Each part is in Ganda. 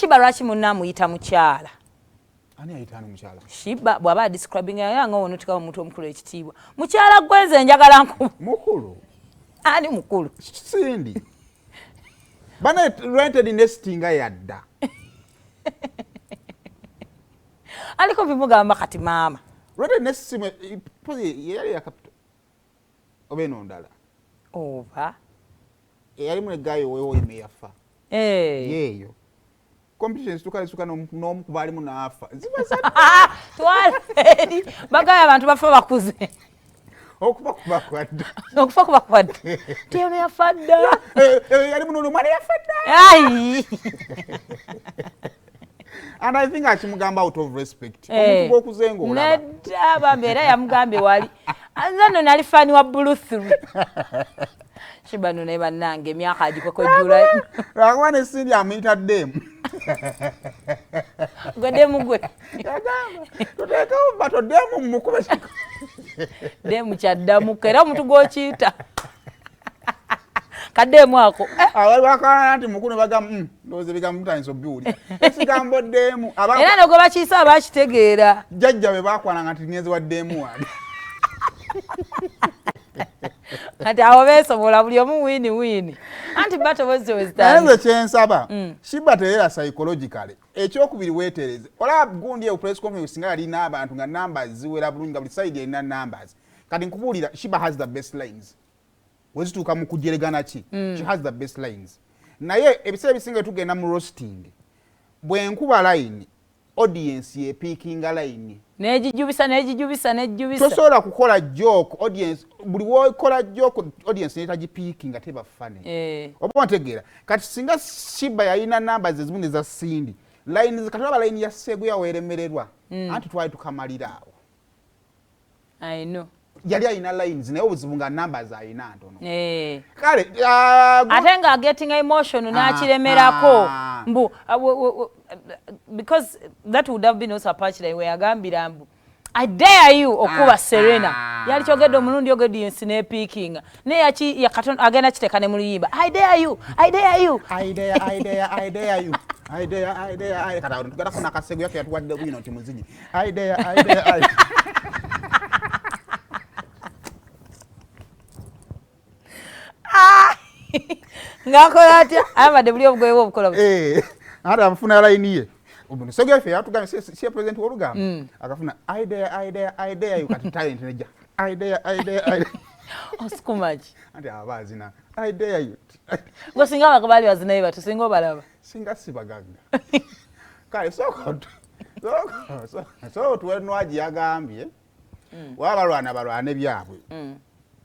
Sheebah lwaki munna amuyita mukyala? Ani ayita ano mukyala? Sheebah bw'aba describing yanga ono tika omuntu omukulu ekitiibwa. Mukyala gwenze njagala nkubu. Mukulu. Ani mukulu? Sindi. Bana rented nestinga yadda. Aliko bimugamba kati maama. Rented nesime pozi yali yakapito. Obeno ndala. Oba. Yali mwe gayo wewe imeyafa. Yeyo. Competitions tukasuka no kubali munafa. Zibasana. Twali. Bagaya abantu bafa bakuze. Okufa kuba kwadda. Okufa kuba kwadda. Tiyo yafadda. Yali muno mwana yafadda. Ai. And I think achimugamba out of respect. Omuntu gwokuzenga olaba. Nedda bambera yamugambe wali. Anzano nali fani wa blue through. Sheebah no neba nange myaka agikoko jula. Rakwane sindi amita dem. Gwe demu gwe. Yagamba. Toteka bato demu mukube shiko. Demu kyaddamu era omuntu gw'okiyita. Kademu ako. Awali bakana nti mukunu bagamba ndoze bigambo mutaniso biwuli. Esigambo demu. Era no gwe bakiyisa abakitegeera. Jjajja be bakwana ngati ngezi wa demu wali. Ati awo beesobola buli omu wini. Anti bato bozze wezitani. Nze kyensaba. Sheebah terera psychologically. Ekyokubiri weetereze. Olaba gundi ya press conference singa yali n'abantu nga numbers ziwera bulungi nga buli side erina numbers. Kati nkubuulira Sheebah has the best lines. Wezituuka mu kujeregana ki? She has the best lines. Naye ebiseera bisinga tugenda mu roasting. Bwe nkuba line audience ye picking line. Nejijubisa. Tosobola kukola joke audience buli wokola joke audience netagipeaking nga teba funny. Oba ntegeera. Kati singa Sheebah yalina numbers ezimu za Sindi. Lines kataba line ya Segu yaweremererwa. Anti twali tukamalira awo. I know. Yali alina lines naye obuzibu nga numbers alina ntono. Kale ate nga getting emotion n'akiremerako mbu because that would have been also a punchline where agambira mbu I dare you okuba Serena yali kyogedde omulundi audience ne peaking ne yaki yakaton agenda kiteka ne muluyimba I dare you kata tugenda kuna kasego yake yatuwadde bwino nti muzinyi I dare ngakola atya abadde buli obugwewo obukola ate amufuna line ye obuno segefe yatugambye si president w'olugamba akafuna I dare you kati talent nejja I dare osikumaji ati abazina I dare you gwe singa abakabali bazina ye batu singa obalaba singa sibagagga kale so tuwe Nwagi yagambye balwana byabwe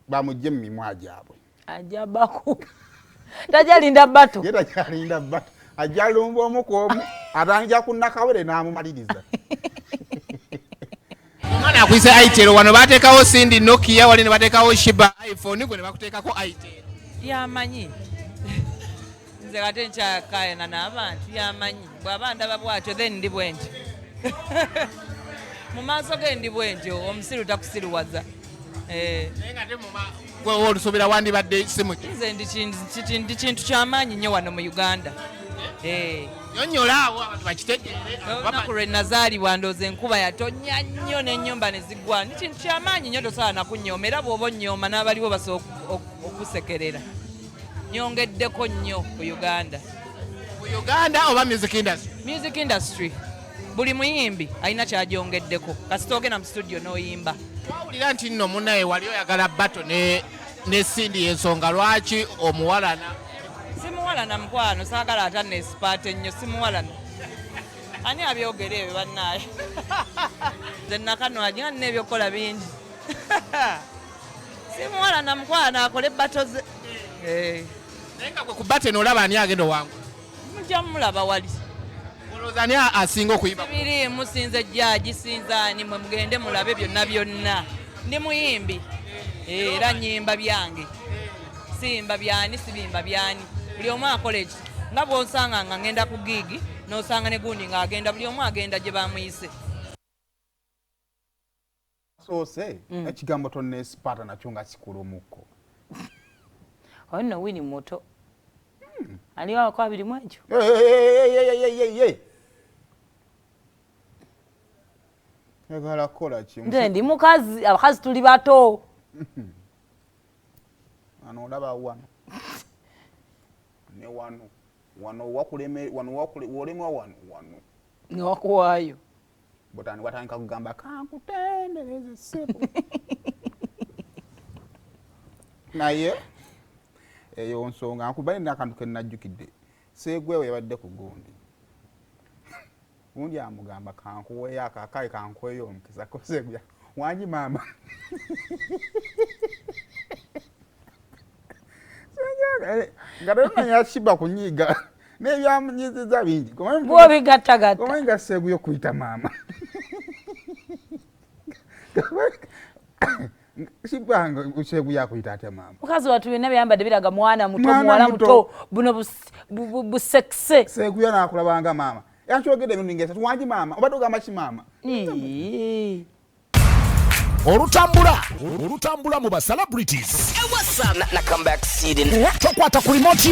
bamugye mu mimwa gyabwe ajabaku tajalinda bato yetajalinda bato ajalumba omukomu atanja kunakawere namumaliriza omwana akwise itel wano batekawo Sindi Nokia wali ne batekawo Sheebah iPhone gwe ne bakutekako itel yamanyi nze kate nkyakayana n'abantu yamanyi bw'abandaba bwatyo then ndi bwentyo mu maaso ge ndi bwentyo omusiru takusiruwaza gwe olusobera wandibadde simu nze ndi kintu kyamaanyi nnyo wano mu Uganda. Nyonnyola awo abantu bakitegeere olunaku lwe nazaalibwa ndooza enkuba yatonnya nnyo n'ennyumba ne ziggwa ni kintu kyamaanyi nnyo tosaana na kunnyooma era bw'oba onnyooma n'abaliwo basobola okusekerera nyongeddeko nnyo ku Uganda. Ku Uganda oba music industry buli muyimbi alina kyagyongeddeko kasita ogenda mu studio n'oyimba. Wawulira nti nno munnaye wali oyagala bato ne Sindi ensonga lwaki omuwalana? Simuwalana mukwano saagala ate nesipaate ennyo simuwalana. Ani abyogera ebyo bannaye? Nze nakanwagi nga nina ebyokukola bingi. Simuwalana mukwano akole bato ze. Naye nga gwe ku bato eno olaba ani agenda owangu? Mujja mulaba wali. Olowooza ani asinga okuyimba? Biri musinze jjaaji sinzaani mwe mugende mulabe byonna. Ndi muyimbi. Era nnyimba byange. Simba byani sibimba byani. Buli omu akola eki. Nga bw'onsanga nga ngenda ku gigi n'osanga ne gundi ng'agenda buli omu agenda gye bamuyise. Soose ekigambo tonneesipaata nakyo nga kikulumuko. Ono Winnie muto. aliwa kwa bili mwenjo yagala kola ki ndi mukazi abakazi tuli bato ano olaba wano ne wano wakuleme wano wolemwa wano newakuwaayo botani watandika kugamba kankutendereze ssebo naye eyo nsonga nkubali nakantu kenajjukidde seegwewe yabadde ku gundi amugamba kankuweyo akakaye kankweyo omukisa koseegya wangi maama nga temanya Sheebah kunyiiga n'ebyamunyiiziza bingi bwobigattagatta omanyi nga seeguyo kuyita maama Sheebah nga seeguyo akuyita ate maama mukazi watu byonna byambadde biraga mwana muto muwala muto buno busekise seeguyo n'akulabanga maama yakyogedde emirundi ngesatu wangi maama obadde ogamba ki maama olutambula mu ba celebrities tokwata ku remote yo